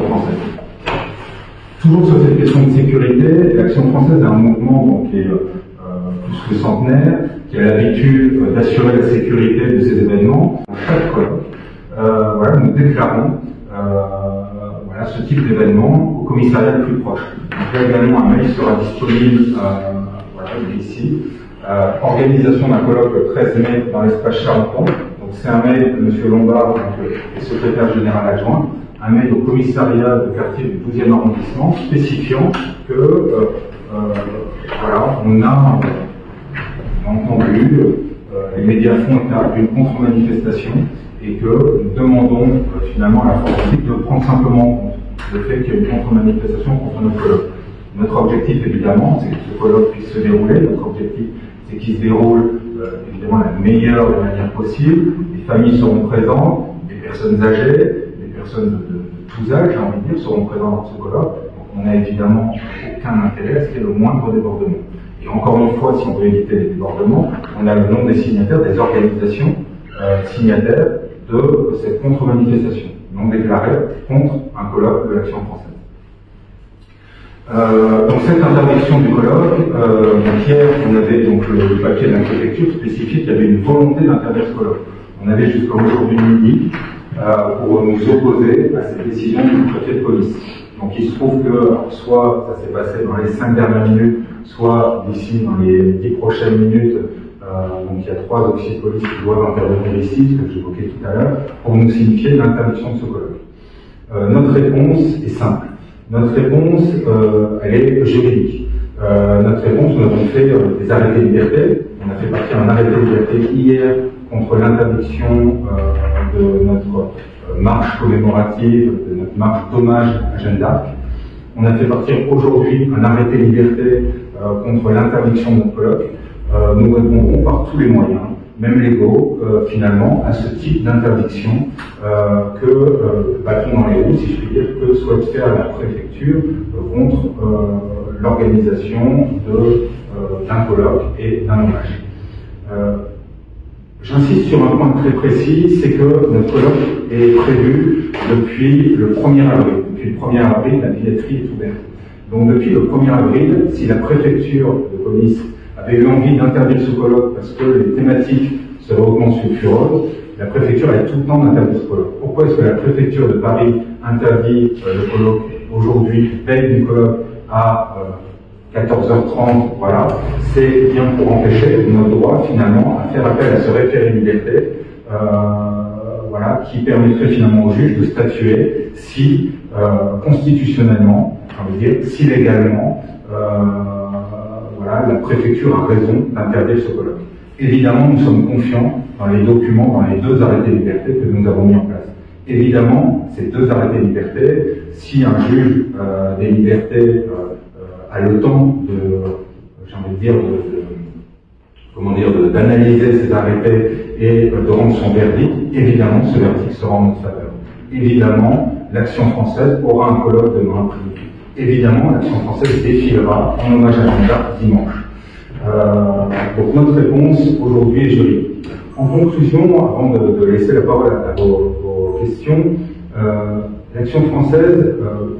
française. Toujours sur cette question de sécurité, l'Action française est un mouvement qui est plus que centenaire, qui a l'habitude d'assurer la sécurité de ces événements. À chaque colloque, nous déclarons ce type d'événement au commissariat le plus proche. Donc là également, un mail sera disponible ici. Organisation d'un colloque le 13 mai dans l'espace Charenton. Donc c'est un mail de M. Lombard, le secrétaire général adjoint, un mail au commissariat de quartier du 12e arrondissement spécifiant que on a entendu, les médias font état d'une contre-manifestation et que nous demandons finalement à la force publique de prendre simplement en compte le fait qu'il y a une contre-manifestation contre notre colloque. Notre objectif évidemment, c'est que ce colloque puisse se dérouler. Notre objectif, c'est qu'il se déroule évidemment la meilleure des manières possibles. Les familles seront présentes, les personnes âgées, les personnes de tous âges, j'ai envie de dire, seront présentes dans ce colloque. Donc on n'a évidemment aucun intérêt à ce qu'il y ait le moindre débordement. Et encore une fois, si on veut éviter les débordements, on a le nom des signataires, des organisations signataires de cette contre-manifestation, non déclarée contre un colloque de l'Action française. Donc cette interdiction du colloque, hier on avait donc le papier de la préfecture spécifié qu'il y avait une volonté d'interdire ce colloque. On avait jusqu'à aujourd'hui midi pour nous opposer à cette décision du préfet de police. Donc il se trouve que soit ça s'est passé dans les 5 dernières minutes, soit d'ici dans les 10 prochaines minutes, donc il y a 3 officiers de police qui doivent intervenir ici, ce que j'évoquais tout à l'heure, pour nous signifier l'interdiction de ce colloque. Notre réponse est simple. Notre réponse, elle est juridique. Notre réponse, nous avons fait des arrêtés de liberté. On a fait partir un arrêté de liberté hier contre l'interdiction de notre marche commémorative, de notre marche d'hommage à Jeanne d'Arc. On a fait partir aujourd'hui un arrêté de liberté contre l'interdiction de notre colloque. Nous répondrons par tous les moyens, même légaux, finalement, à ce type d'interdiction que bâton dans les roues, si je puis dire, que souhaite faire la préfecture contre l'organisation d'un colloque et d'un hommage. J'insiste sur un point très précis, c'est que notre colloque est prévu depuis le 1er avril. Depuis le 1er avril, la billetterie est ouverte. Donc depuis le 1er avril, si la préfecture de police avait eu envie d'interdire ce colloque parce que les thématiques seraient hautement sulfureuses, la préfecture a tout le temps d'interdire ce colloque. Pourquoi est-ce que la préfecture de Paris interdit le colloque aujourd'hui, veille du colloque, à 14h30, voilà, c'est bien pour empêcher notre droit finalement à faire appel à ce référé liberté, qui permettrait finalement au juge de statuer si constitutionnellement, j'ai envie de dire, si légalement, la préfecture a raison d'interdire ce colloque. Évidemment, nous sommes confiants dans les documents, dans les 2 arrêtés de liberté que nous avons mis en place. Évidemment, ces 2 arrêtés de liberté, si un juge des libertés a le temps d'analyser ces arrêtés et de rendre son verdict, évidemment, ce verdict sera en notre faveur. Évidemment, l'Action française aura un colloque demain après-midi. Évidemment, l'Action française défilera en hommage à Jeanne d'Arc dimanche. Donc notre réponse aujourd'hui est juridique. En conclusion, avant de laisser la parole à vos questions, l'Action française,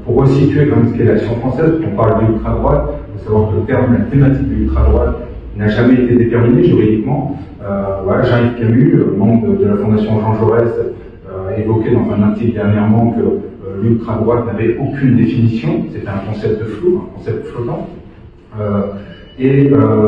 pour resituer quand même ce qu'est l'Action française, on parle de l'ultra-droite, il faut savoir que le terme, la thématique de l'ultra-droite n'a jamais été déterminée juridiquement. Jean-Yves Camus, membre de la Fondation Jean Jaurès, a évoqué dans un article dernièrement que l'ultra-droite n'avait aucune définition, c'était un concept flou, un concept flottant.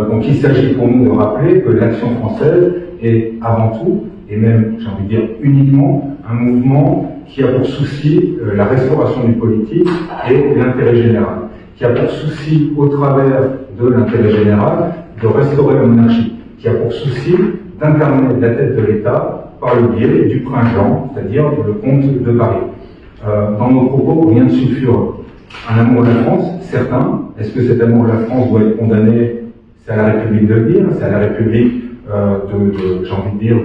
Donc il s'agit pour nous de rappeler que l'Action française est avant tout, et même, j'ai envie de dire, uniquement, un mouvement qui a pour souci la restauration du politique et l'intérêt général, qui a pour souci, au travers de l'intérêt général, de restaurer la monarchie, qui a pour souci d'incarner la tête de l'État par le biais du prince Jean, c'est-à-dire le comte de Paris. Dans nos propos, rien de sulfureux. Un amour de la France, certain. Est-ce que cet amour de la France doit être condamné? C'est à la République de le dire, c'est à la République j'ai envie de dire,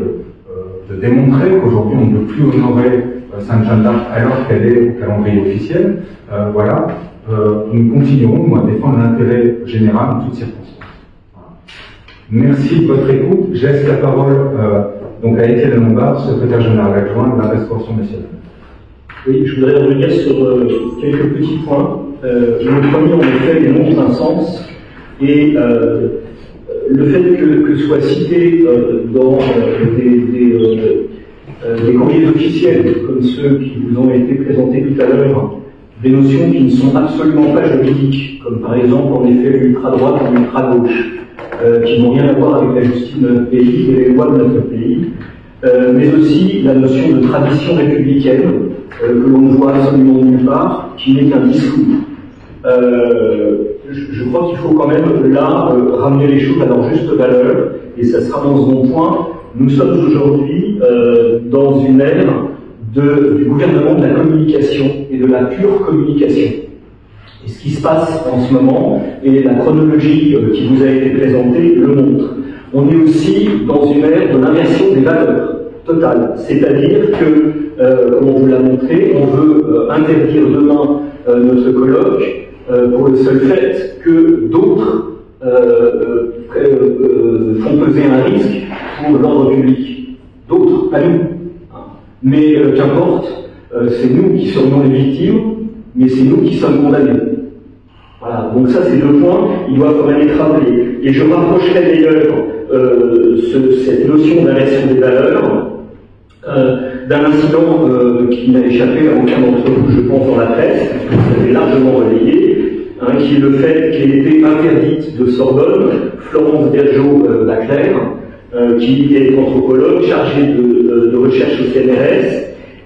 de démontrer qu'aujourd'hui on ne peut plus honorer Sainte-Jeanne d'Arc alors qu'elle est au calendrier officiel. Nous continuerons à défendre l'intérêt général en toutes circonstances. Merci de votre écoute. Je laisse la parole donc à Étienne Lombard, secrétaire général adjoint de la Restauration nationale. Oui, je voudrais revenir sur quelques petits points. Le premier, en effet, dénonce un sens, et le fait que soit cité dans des courriers officiels, comme ceux qui vous ont été présentés tout à l'heure, des notions qui ne sont absolument pas juridiques, comme par exemple, en effet, l'ultra-droite ou l'ultra-gauche, qui n'ont rien à voir avec la justice de notre pays et les lois de notre pays, mais aussi la notion de tradition républicaine, que l'on ne voit absolument nulle part, qui n'est qu'un discours. Je crois qu'il faut quand même, là, ramener les choses à leur juste valeur, et ça sera mon second point. Nous sommes aujourd'hui dans une ère du gouvernement de la communication et de la pure communication. Et ce qui se passe en ce moment, et la chronologie qui vous a été présentée le montre. On est aussi dans une ère de l'inversion des valeurs totale. C'est-à-dire que, comme on vous l'a montré, on veut interdire demain notre colloque pour le seul fait que d'autres font peser un risque pour l'ordre public. D'autres, pas nous. Mais qu'importe, c'est nous qui serions les victimes, mais c'est nous qui sommes condamnés. Voilà, donc ça c'est deux points, ils doivent quand même être rappelés. Et je rapprocherai d'ailleurs cette notion d'inversion des valeurs d'un incident qui n'a échappé à aucun d'entre vous, je pense, dans la presse, qui a été largement relayé, qui est le fait qu'elle ait été interdite de Sorbonne, Florence Bergeau-Baclair, qui est anthropologue chargée de recherche au CNRS,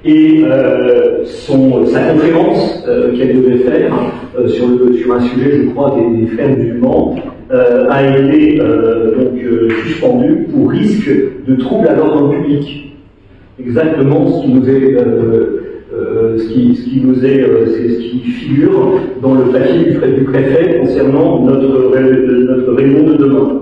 et sa conférence qu'elle devait faire sur un sujet, je crois, des frères musulmans, a été suspendue pour risque de trouble à l'ordre public. Exactement ce qui figure dans le papier du préfet concernant notre réunion de demain.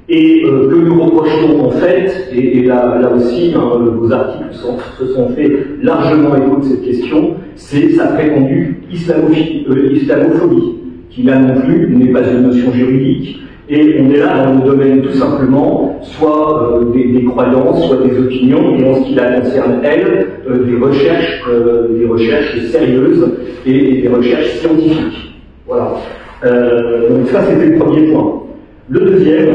Et que nous reprochons en fait, et là aussi, vos articles se sont fait largement écho de cette question, c'est sa prétendue islamophobie, qui là non plus n'est pas une notion juridique, et on est là dans le domaine tout simplement, soit des croyances, soit des opinions, et en ce qui la concerne elle, des recherches sérieuses et des recherches scientifiques. Voilà. Donc ça c'était le premier point. Le deuxième,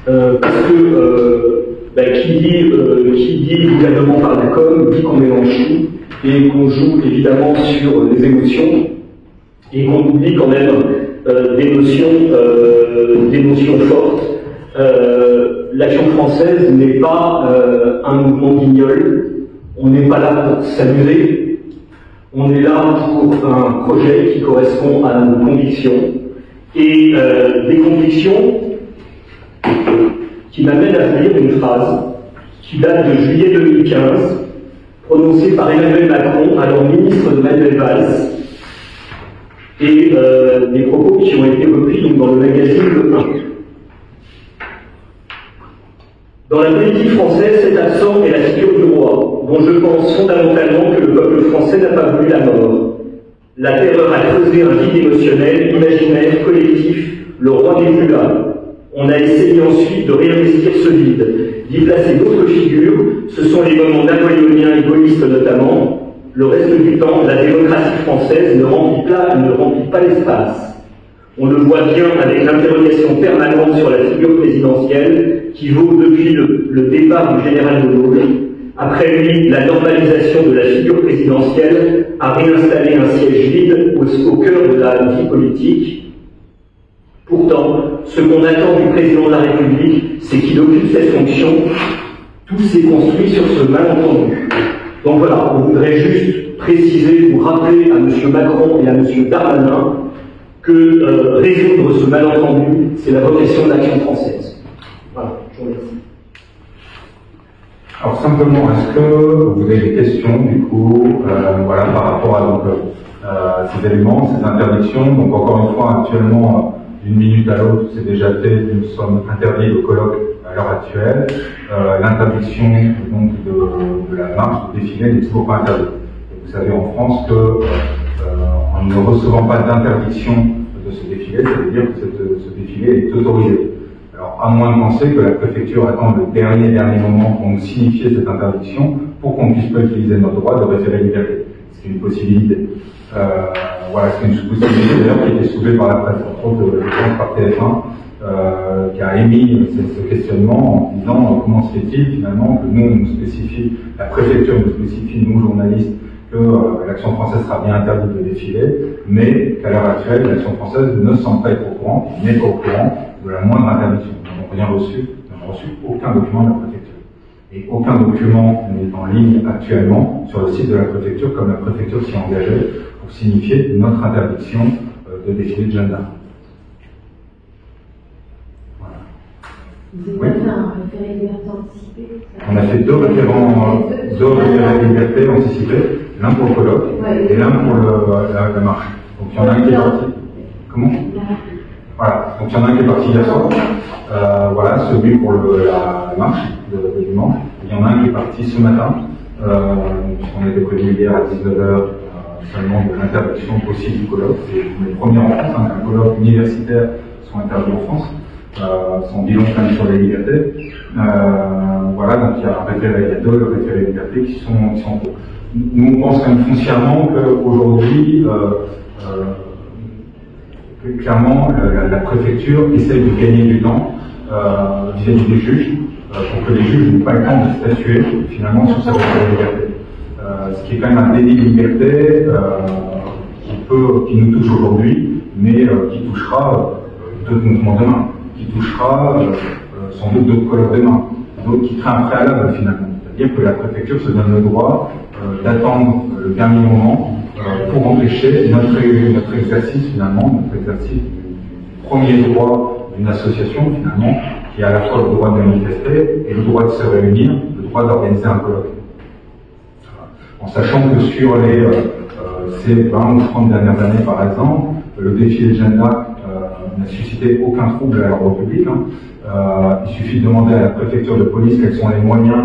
parce que qui dit gouvernement par la com, dit qu'on mélange tout, et qu'on joue évidemment sur les émotions, et qu'on oublie quand même des notions fortes. L'action française n'est pas un mouvement guignol, on n'est pas là pour s'amuser, on est là pour un projet qui correspond à nos convictions, et des convictions qui m'amènent à vous lire une phrase qui date de juillet 2015, prononcée par Emmanuel Macron, alors ministre de Manuel Valls, et des propos qui ont été repris donc, dans le magazine Le 1. Dans la politique française, cet absent est la figure du roi, dont je pense fondamentalement que le peuple français n'a pas voulu la mort. La terreur a creusé un vide émotionnel, imaginaire, collectif, le roi n'est plus là. On a essayé ensuite de réinvestir ce vide, d'y placer d'autres figures, ce sont les moments napoléoniens et gaullistes notamment. Le reste du temps, la démocratie française ne remplit pas l'espace. On le voit bien avec l'interrogation permanente sur la figure présidentielle qui vaut depuis le départ du général de Gaulle. Après lui, la normalisation de la figure présidentielle a réinstallé un siège vide au cœur de la vie politique. Pourtant, ce qu'on attend du président de la République, c'est qu'il occupe cette fonction. Tout s'est construit sur ce malentendu. Donc voilà, on voudrait juste préciser ou rappeler à M. Macron et à M. Darmanin que résoudre ce malentendu, c'est la vocation de l'action française. Voilà, je vous remercie. Alors simplement, est-ce que vous avez des questions du coup, voilà, par rapport à ces éléments, ces interdictions? Donc encore une fois, actuellement, d'une minute à l'autre, c'est déjà fait, nous sommes interdits au colloque à l'heure actuelle. L'interdiction donc de la marche, de défilé n'est toujours pas interdite. Vous savez en France que en ne recevant pas d'interdiction de ce défilé, ça veut dire que ce défilé est autorisé. Alors à moins de penser que la préfecture attend le dernier moment pour nous signifier cette interdiction pour qu'on ne puisse pas utiliser notre droit de référé liberté. c'est une possibilité. Voilà, c'est une possibilité d'ailleurs qui a été soulevée par la presse, entre autres, je pense par TF1, qui a émis ce questionnement en disant comment se fait-il finalement que nous, on nous spécifie, la préfecture nous spécifie, nous journalistes, que l'Action française sera bien interdite de défiler, mais qu'à l'heure actuelle, l'Action française ne semble pas être au courant, n'est pas au courant de la moindre interdiction. Nous n'avons rien reçu, nous n'avons reçu aucun document de la préfecture. Et aucun document n'est en ligne actuellement sur le site de la préfecture, comme la préfecture s'y engageait pour signifier notre interdiction de défiler de gendarmes. Voilà. Vous avez fait un référé liberté anticipé? On a fait deux référés liberté anticipés, l'un pour le colloque et l'un pour la marche. Donc il y en a un qui est parti. Comment? Voilà, donc il y en a un qui est parti hier soir. Voilà, celui pour la marche de dimanche. Il y en a un qui est parti ce matin. On était prévu hier à 19h seulement de l'interdiction possible du colloque. C'est le premier en France, hein, qu'un colloque universitaire soit interdit en France. Son bilan quand même sur les libertés. Voilà, donc il y a deux référés liberté qui sont en cours. Nous, on pense quand même foncièrement qu'aujourd'hui, clairement, la préfecture essaie de gagner du temps vis-à-vis des juges, pour que les juges n'aient pas le temps de statuer finalement sur cette liberté. Ce qui est quand même un délit de liberté qui nous touche aujourd'hui, mais qui touchera d'autres mouvements demain, qui touchera sans doute d'autres colloques demain, d'autres qui créent un préalable finalement. C'est-à-dire que la préfecture se donne le droit d'attendre le dernier moment pour empêcher notre exercice finalement, notre exercice du premier droit d'une association finalement, qui a à la fois le droit de manifester et le droit de se réunir, le droit d'organiser un colloque. En sachant que sur ces 20 ou 30 dernières années par exemple, le défilé de Jeanne d'Arc n'a suscité aucun trouble à l'ordre public. Il suffit de demander à la préfecture de police quels sont les moyens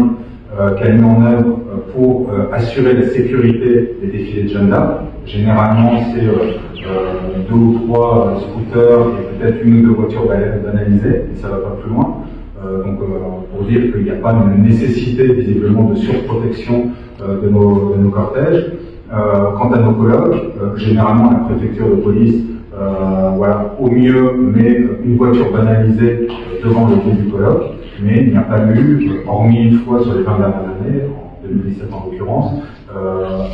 qu'elle met en œuvre pour assurer la sécurité des défilés de Jeanne d'Arc. Généralement, c'est 2 ou 3 scooters et peut-être 1 ou 2 voitures banalisées, et ça ne va pas plus loin. Donc, pour dire qu'il n'y a pas une nécessité visiblement de surprotection de nos cortèges. Quant à nos colloques, généralement la préfecture de police, voilà, au mieux met une voiture banalisée devant le lieu du colloque, mais il n'y a pas eu, hormis une fois sur les 20 dernières années, en 2017 en l'occurrence,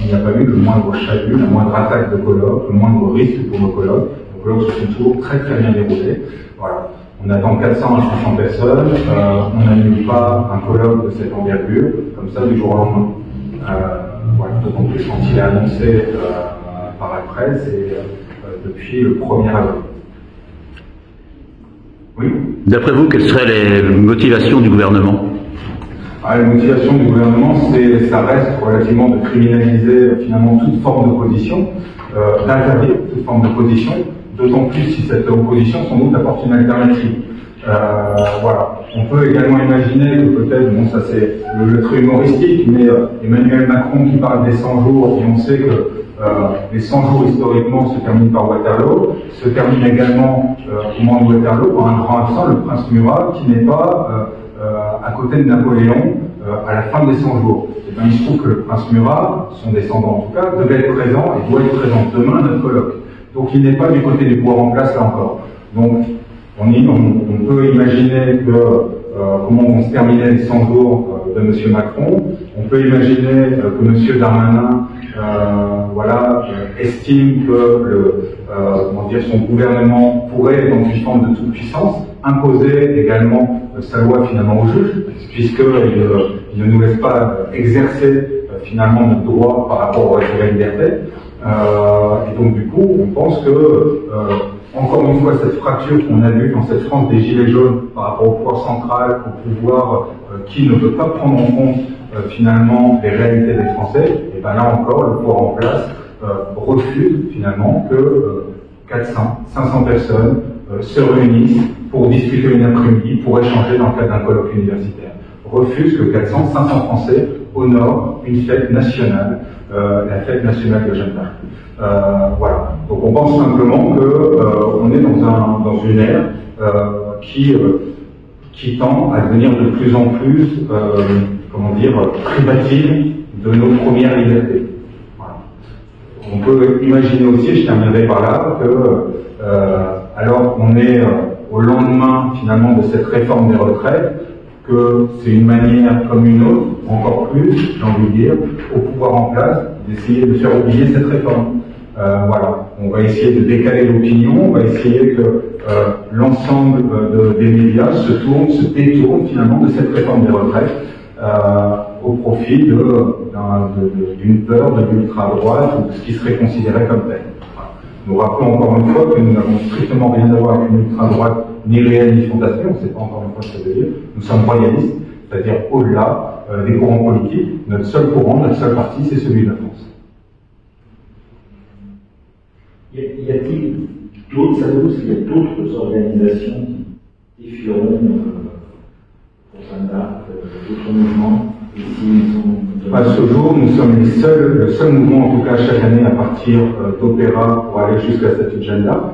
il n'y a pas eu le moindre chalut, la moindre attaque de colloque, le moindre risque pour nos colloques. Nos colloques se sont toujours très très bien déroulés. Voilà. On attend 400 à 500 personnes, on n'annule pas un colloque de cette envergure, comme ça du jour au lendemain. Voilà, d'autant plus quand il est annoncé par la presse et depuis le 1er avril. Oui. D'après vous, quelles seraient les motivations du gouvernement? La motivation du gouvernement, ça reste relativement de criminaliser finalement toute forme d'opposition, d'interdire toute forme d'opposition, d'autant plus si cette opposition sans doute apporte une alternative. Voilà. On peut également imaginer que peut-être, bon ça c'est le trait humoristique, mais Emmanuel Macron qui parle des 100 jours, et on sait que les 100 jours historiquement se terminent par Waterloo, se terminent également au moment de Waterloo par un grand absent, le prince Murat, qui n'est pas à côté de Napoléon à la fin des 100 jours. Et bien, il se trouve que le prince Murat, son descendant en tout cas, devait être présent et doit être présent demain à notre colloque. Donc il n'est pas du côté du pouvoir en place là encore. Donc on peut imaginer que comment vont se terminer les 100 jours de M. Macron. On peut imaginer que M. Darmanin estime que son gouvernement pourrait, dans une forme de toute puissance, imposer également sa loi finalement aux juges, puisqu'il ne nous laisse pas exercer finalement notre droit par rapport au référé liberté. Et donc du coup, on pense que encore une fois, cette fracture qu'on a vue dans cette France des Gilets jaunes par rapport au pouvoir central, au pouvoir qui ne veut pas prendre en compte finalement les réalités des Français, et bien là encore, le pouvoir en place refuse finalement que 400, 500 personnes se réunissent pour discuter une après-midi, pour échanger dans le cadre d'un colloque universitaire. Refuse que 400, 500 Français honorent une fête nationale, la fête nationale de Jeanne d'Arc. Voilà. Donc on pense simplement qu'on est dans une ère qui tend à devenir de plus en plus, privative de nos premières libertés. Voilà. On peut imaginer aussi, je terminerai par là, que alors qu'on est au lendemain finalement de cette réforme des retraites, que c'est une manière comme une autre, encore plus, j'ai envie de dire, au pouvoir en place, d'essayer de faire oublier cette réforme. Voilà, on va essayer de décaler l'opinion, on va essayer que l'ensemble des médias se détournent finalement de cette réforme des retraites au profit d'une peur de l'ultra-droite ou de ce qui serait considéré comme tel. Voilà. Nous rappelons encore une fois que nous n'avons strictement rien à voir avec une ultra-droite, ni réelle ni fantasmée, on ne sait pas encore une fois ce que ça veut dire. Nous sommes royalistes, c'est-à-dire au-delà des courants politiques. Notre seul courant, notre seul parti, c'est celui de la France. Y a-t-il d'autres, savez-vous s'il y a d'autres organisations qui défieront pour Jeanne d'Arc, d'autres mouvements? À ce jour, nous sommes le seul mouvement, en tout cas chaque année, à partir d'opéra pour aller jusqu'à la statue de Jeanne d'Arc.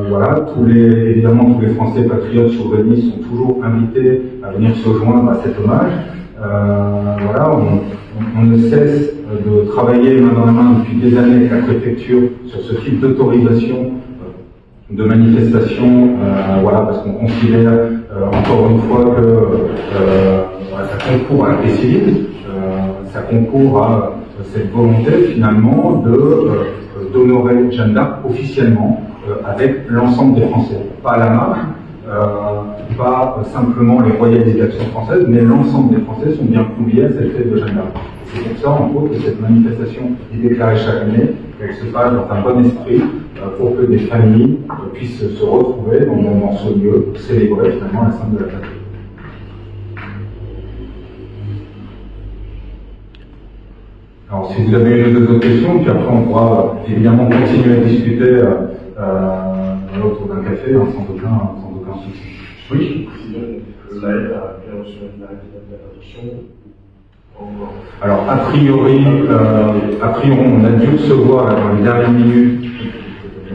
Voilà, évidemment, tous les Français patriotes souverainistes sont toujours invités à venir se joindre à cet hommage. Voilà, on ne cesse de travailler main dans la main depuis des années avec la préfecture sur ce type d'autorisation de manifestation, voilà, parce qu'on considère encore une fois que ça concourt à la paix civile, ça concourt à cette volonté finalement d'honorer Jeanne d'Arc officiellement avec l'ensemble des Français, pas à la marge, pas simplement les royalistes d'Action française, mais l'ensemble des Français sont bien conviés à cette fête de Jeanne d'Arc. C'est pour ça, en gros, que cette manifestation est déclarée chaque année, qu'elle se passe dans un bon esprit, pour que des familles puissent se retrouver dans ce lieu pour célébrer finalement la Sainte de la Patrie. Alors, si vous avez une ou deux autres questions, puis après on pourra évidemment continuer à discuter autour d'un café, sans aucun souci. Oui. L'aide a bien reçu l'interdiction. Alors, a priori, on a dû recevoir dans les dernières minutes.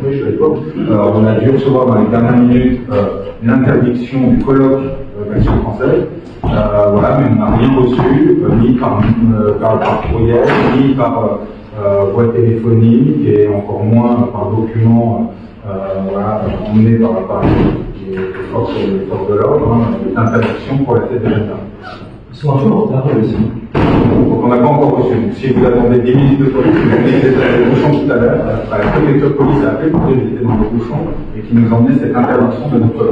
Oui, je vais pas. On a dû recevoir dans les dernières minutes l'interdiction du colloque d'Action française. Voilà, mais on n'a rien reçu, ni par courriel, ni par voie téléphonique, et encore moins par document voilà, emmené par les forces de l'ordre, d'interdiction pour la fête de Jeanne d'Arc. Ils sont un peu en retard aussi. Donc on n'a pas encore reçu. Donc si vous attendez 10 minutes de police, vous avez des bouchons tout à l'heure, la préfecture de police a appelé pour éviter dans les bouchons et qui nous emmenait cette interdiction de notre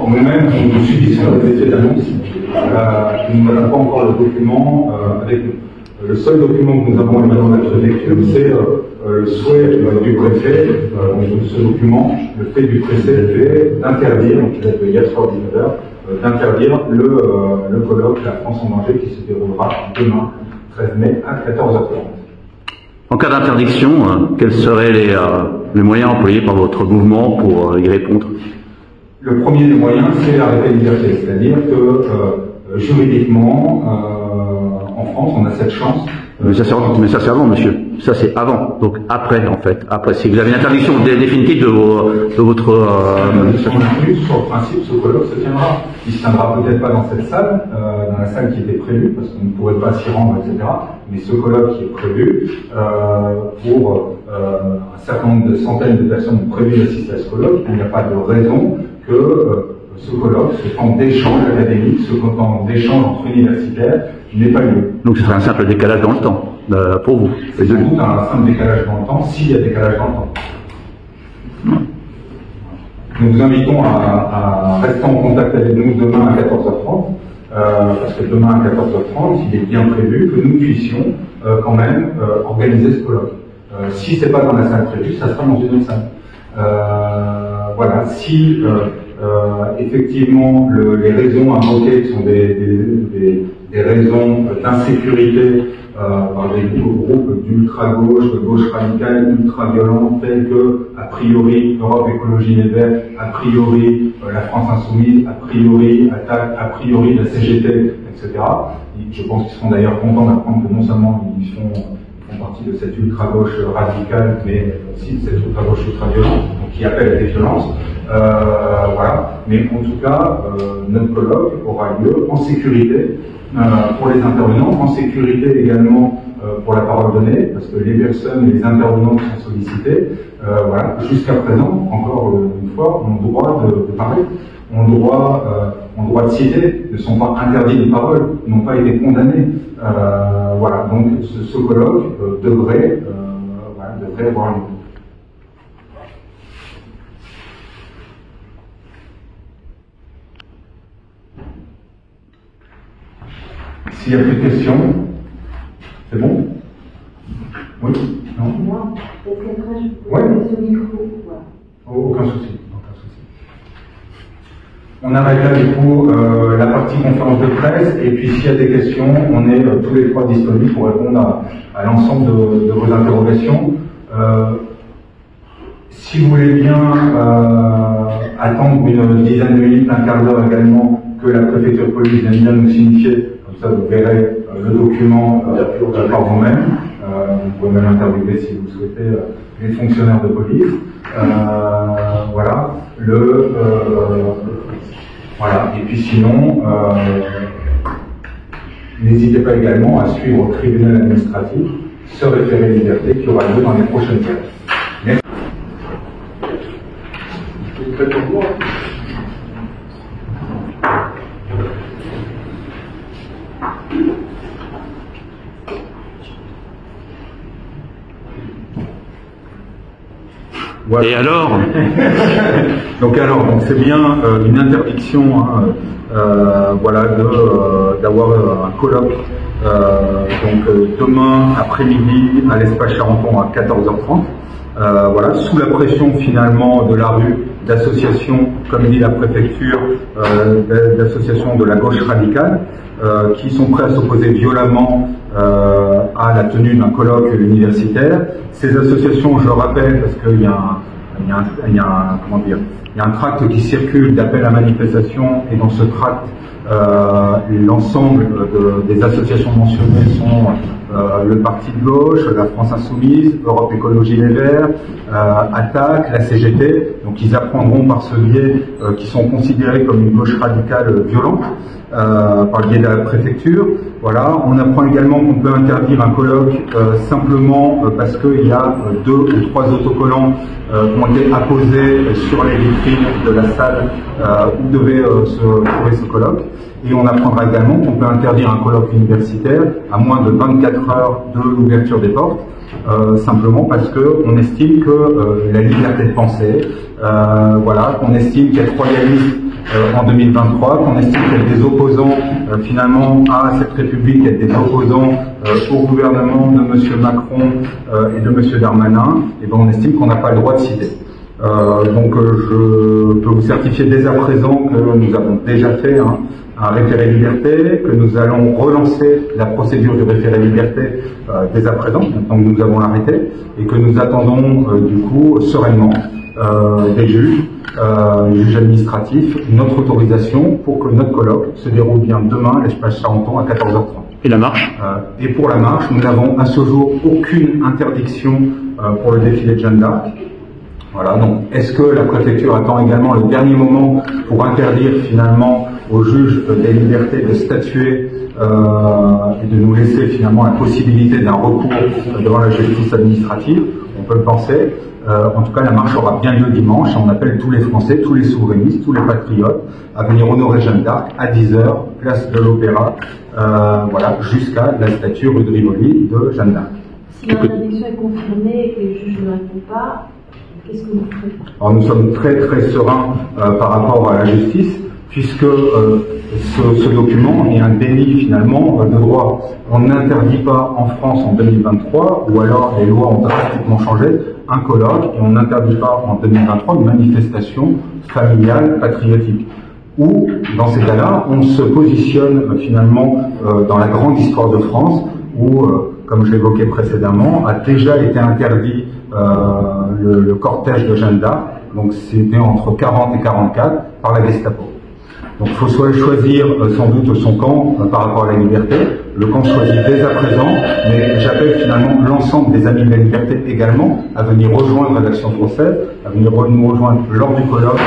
nous-mêmes, nous subissons les effets d'annonce. Nous n'avons pas encore le document avec nous. Le seul document que nous avons émis dans la préfecture, c'est le souhait du préfet, ce document, le fait du préfet d'interdire, donc il date de hier soir 19h, d'interdire le colloque La France en danger qui se déroulera demain, 13 mai, à 14h30. En cas d'interdiction, quels seraient les moyens employés par votre mouvement pour y répondre? Le premier des moyens, c'est l'arrêté de liberté, c'est-à-dire que juridiquement, en France, on a cette chance. Mais ça c'est avant, monsieur. Ça c'est avant. Donc après, en fait. Après, si vous avez une interdiction définitive de votre... Sur le principe, ce colloque se tiendra. Il ne se tiendra peut-être pas dans cette salle, dans la salle qui était prévue, parce qu'on ne pourrait pas s'y rendre, etc. Mais ce colloque qui est prévu, pour un certain nombre de centaines de personnes ont prévu d'assister à ce colloque, il n'y a pas de raison que ce colloque, ce temps d'échange académique, ce temps d'échange entre universitaires, n'ait pas lieu. Donc ce serait un simple décalage dans le temps, pour vous. C'est sans doute un simple décalage dans le temps, s'il y a décalage dans le temps. Nous vous invitons à rester en contact avec nous demain à 14h30, parce que demain à 14h30, il est bien prévu que nous puissions quand même organiser ce colloque. Si ce n'est pas dans la salle prévue, ça sera dans une autre salle. Voilà, si effectivement les raisons invoquées sont des raisons d'insécurité par des groupes d'ultra-gauche, de gauche radicale, ultra-violents, tels que, a priori, Europe Écologie Les Verts, a priori, la France Insoumise, a priori, Attaque, a priori, la CGT, etc. Je pense qu'ils seront d'ailleurs contents d'apprendre que non seulement ils font partie de cette ultra-gauche radicale, mais aussi de cette ultra-gauche ultra-violente, qui appelle à des violences. Voilà. Mais en tout cas, notre colloque aura lieu en sécurité pour les intervenants, en sécurité également pour la parole donnée, parce que les personnes et les intervenants qui sont sollicités, voilà, jusqu'à présent, encore une fois, ont le droit de parler, ont le droit de citer, ne sont pas interdits de parole, n'ont pas été condamnés. Voilà, donc ce colloque devrait avoir lieu. S'il n'y a plus de questions, c'est bon? Oui? Non? Moi, peut-être qu'après, je peux Ouais. mettre ce micro. Voilà. Aucun souci. On arrête là du coup la partie conférence de presse, et puis s'il y a des questions, on est tous les trois disponibles pour répondre à l'ensemble de vos interrogations. Si vous voulez bien attendre une dizaine de minutes, un quart d'heure également, que la préfecture de police vienne bien nous signifier, comme ça vous verrez le document par vous-même. Vous pouvez même interviewer si vous souhaitez les fonctionnaires de police. Voilà. Voilà. Et puis sinon, n'hésitez pas également à suivre au tribunal administratif ce référé liberté qui aura lieu dans les prochaines heures. Merci. Voilà. Et alors Donc c'est bien une interdiction, voilà, d'avoir un colloque demain après-midi à l'espace Charenton à 14h30. Voilà, sous la pression finalement de la rue, d'associations, comme dit la préfecture, d'associations de la gauche radicale, qui sont prêts à s'opposer violemment à la tenue d'un colloque universitaire. Ces associations, je le rappelle, parce qu'il y a un tract qui circule d'appel à manifestation, et dans ce tract, l'ensemble des associations mentionnées sont le Parti de gauche, la France Insoumise, Europe Écologie Les Verts, Attaque, la CGT. Donc ils apprendront par ce biais qui sont considérés comme une gauche radicale violente, par le biais de la préfecture. Voilà. On apprend également qu'on peut interdire un colloque simplement parce qu'il y a 2 ou 3 autocollants qui ont été apposés sur les vitrines de la salle où devait se trouver ce colloque. Et on apprendra également qu'on peut interdire un colloque universitaire à moins de 24 heures de l'ouverture des portes, simplement parce qu'on estime que la liberté de penser, voilà, qu'on estime qu'il y a 3 royalistes en 2023, qu'on estime qu'il y a des opposants finalement à cette République, qu'il y a des opposants au gouvernement de M. Macron et de M. Darmanin, et ben on estime qu'on n'a pas le droit de citer. Donc je peux vous certifier dès à présent que nous avons déjà fait un référé liberté, que nous allons relancer la procédure du référé liberté dès à présent, maintenant que nous avons arrêté, et que nous attendons du coup sereinement des juges administratifs, notre autorisation pour que notre colloque se déroule bien demain à l'espace Charenton à 14h30. Et la marche Et pour la marche, nous n'avons à ce jour aucune interdiction pour le défilé de Jeanne d'Arc. Voilà, donc est-ce que la préfecture attend également le dernier moment pour interdire finalement aux juges des libertés de statuer et de nous laisser finalement la possibilité d'un recours devant la justice administrative? On peut le penser. En tout cas, la marche aura bien lieu dimanche, et on appelle tous les Français, tous les souverainistes, tous les patriotes à venir honorer Jeanne d'Arc à 10h, place de l'Opéra, voilà, jusqu'à la statue rue de Rivoli de Jeanne d'Arc. Si l'interdiction est confirmée et que les juges ne répondent pas, qu'est-ce que vous ferez? Alors nous sommes très très sereins par rapport à la justice, puisque ce document est un délit finalement de droit. On n'interdit pas en France en 2023, ou alors les lois ont drastiquement changé, un colloque, et on n'interdit pas en 2023 une manifestation familiale patriotique. Ou, dans ces cas-là, on se positionne finalement dans la grande histoire de France, où, comme je l'évoquais précédemment, a déjà été interdit le cortège de Jeanne d'Arc, donc c'était entre 40 et 44, par la Gestapo. Donc il faut choisir sans doute son camp par rapport à la liberté. Le camp choisi dès à présent, mais j'appelle finalement l'ensemble des amis de la liberté également à venir rejoindre l'Action française, à venir nous rejoindre lors du colloque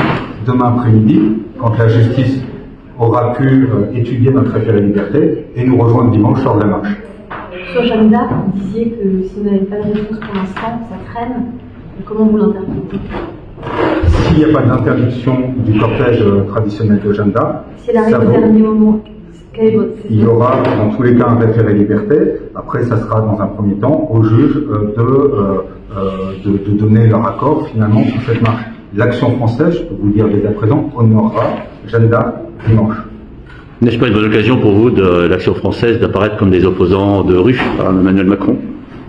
demain après-midi, quand la justice aura pu étudier notre référé liberté, et nous rejoindre dimanche lors de la marche. Sur Jeanne d'Arc, vous disiez que si vous n'avez pas de réponse pour l'instant, ça traîne. Comment vous l'interprétez? S'il n'y a pas d'interdiction du cortège traditionnel de Jeanne d'Arc, si elle arrive au dernier moment, quel est votre il y aura dans tous les cas un référé liberté. Après, ça sera dans un premier temps au juge de donner leur accord finalement sur cette marche. L'action française, je peux vous le dire dès à présent, honorera Jeanne d'Arc dimanche. N'est-ce pas une bonne occasion pour vous de l'Action française d'apparaître comme des opposants de rue à Emmanuel Macron?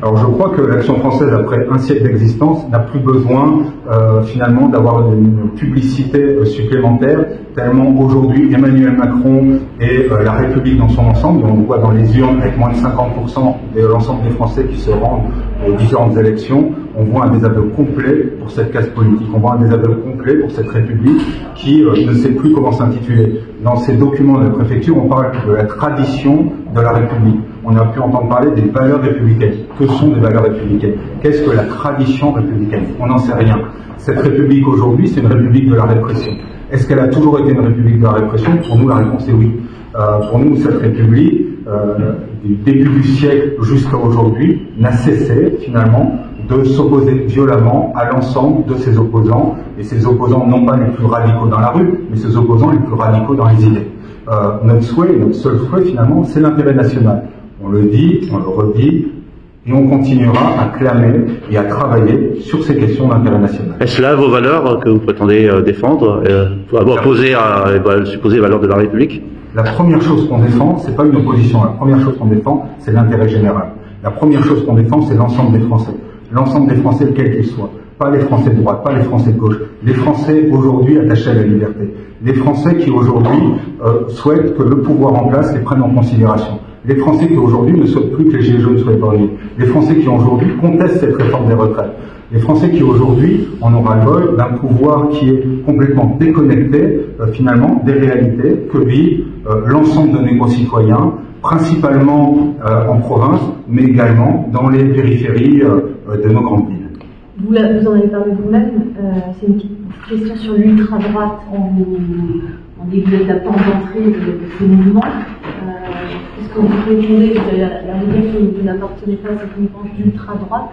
Alors je crois que l'Action française, après un siècle d'existence, n'a plus besoin finalement d'avoir une publicité supplémentaire, tellement aujourd'hui Emmanuel Macron et la République dans son ensemble, et on le voit dans les urnes avec moins de 50% de l'ensemble des Français qui se rendent aux différentes élections, on voit un désaveu complet pour cette caste politique, on voit un désaveu complet pour cette République qui ne sait plus comment s'intituler. Dans ces documents de la préfecture, on parle de la tradition de la République. On a pu entendre parler des valeurs républicaines. Que sont des valeurs républicaines? Qu'est-ce que la tradition républicaine? On n'en sait rien. Cette République aujourd'hui, c'est une République de la répression. Est-ce qu'elle a toujours été une République de la répression? Pour nous, la réponse est oui. Pour nous, cette République, du début du siècle jusqu'à aujourd'hui, n'a cessé finalement de s'opposer violemment à l'ensemble de ses opposants, et ses opposants non pas les plus radicaux dans la rue, mais ses opposants les plus radicaux dans les idées. Notre souhait, notre seul souhait finalement, c'est l'intérêt national. On le dit, on le redit, et on continuera à clamer et à travailler sur ces questions d'intérêt national. Est-ce là vos valeurs que vous prétendez défendre, opposer à supposer les valeurs de la République? La première chose qu'on défend, c'est pas une opposition. La première chose qu'on défend, c'est l'intérêt général. La première chose qu'on défend, c'est l'ensemble des Français. L'ensemble des Français, quels qu'ils soient. Pas les Français de droite, pas les Français de gauche. Les Français aujourd'hui attachés à la liberté. Les Français qui aujourd'hui souhaitent que le pouvoir en place les prenne en considération. Les Français qui aujourd'hui ne souhaitent plus que les Gilets jaunes soient épargnés. Les Français qui aujourd'hui contestent cette réforme des retraites. Les Français qui aujourd'hui en ont ras-le-bol d'un pouvoir qui est complètement déconnecté finalement des réalités que vivent l'ensemble de nos concitoyens, principalement en province, mais également dans les périphéries de nos grandes villes. Vous en avez parlé vous-même, c'est une petite question sur l'ultra-droite en début de la porte d'entrée de ce mouvement. Est-ce que vous pouvez demander la idée que vous n'appartenez pas à cette mouvement d'ultra-droite?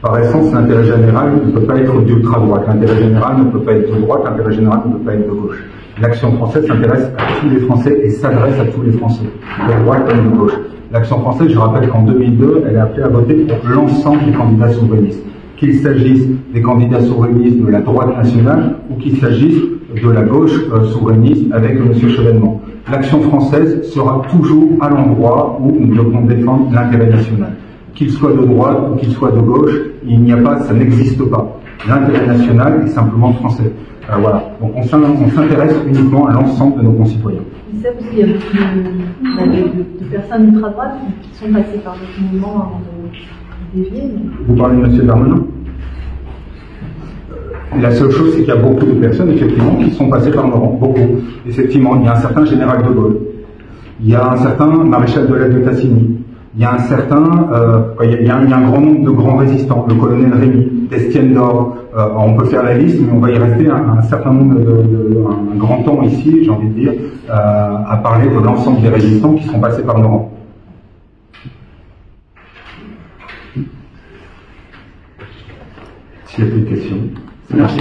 Par essence, l'intérêt général ne peut pas être d'ultra-droite. L'intérêt général ne peut pas être de droite, l'intérêt général ne peut pas être de gauche. L'Action française s'intéresse à tous les Français et s'adresse à tous les Français, de droite comme de gauche. L'Action française, je rappelle qu'en 2002, elle a appelé à voter pour l'ensemble des candidats souverainistes. Qu'il s'agisse des candidats souverainistes de la droite nationale ou qu'il s'agisse de la gauche souverainiste avec M. Chevènement. L'Action française sera toujours à l'endroit où nous devons défendre l'intérêt national. Qu'il soit de droite ou qu'il soit de gauche, il n'y a pas, ça n'existe pas. L'intérêt national est simplement français. Voilà. Donc on s'intéresse uniquement à l'ensemble de nos concitoyens. C'est ça parce qu'il y a beaucoup de personnes ultra-droites qui sont passées par notre mouvement avant de dévier. Vous parlez de M. Darmanin? La seule chose, c'est qu'il y a beaucoup de personnes, effectivement, qui sont passées par nos rangs. Beaucoup. Effectivement, il y a un certain général de Gaulle. Il y a un certain maréchal de l'Est de Tassigny. Il y a un certain, il y a un grand nombre de grands résistants, le colonel Rémy, Estienne d'Or, on peut faire la liste, mais on va y rester un certain nombre un grand temps ici, j'ai envie de dire, à parler de l'ensemble des résistants qui sont passés par nos rangs. S'il y a plus de questions. Merci.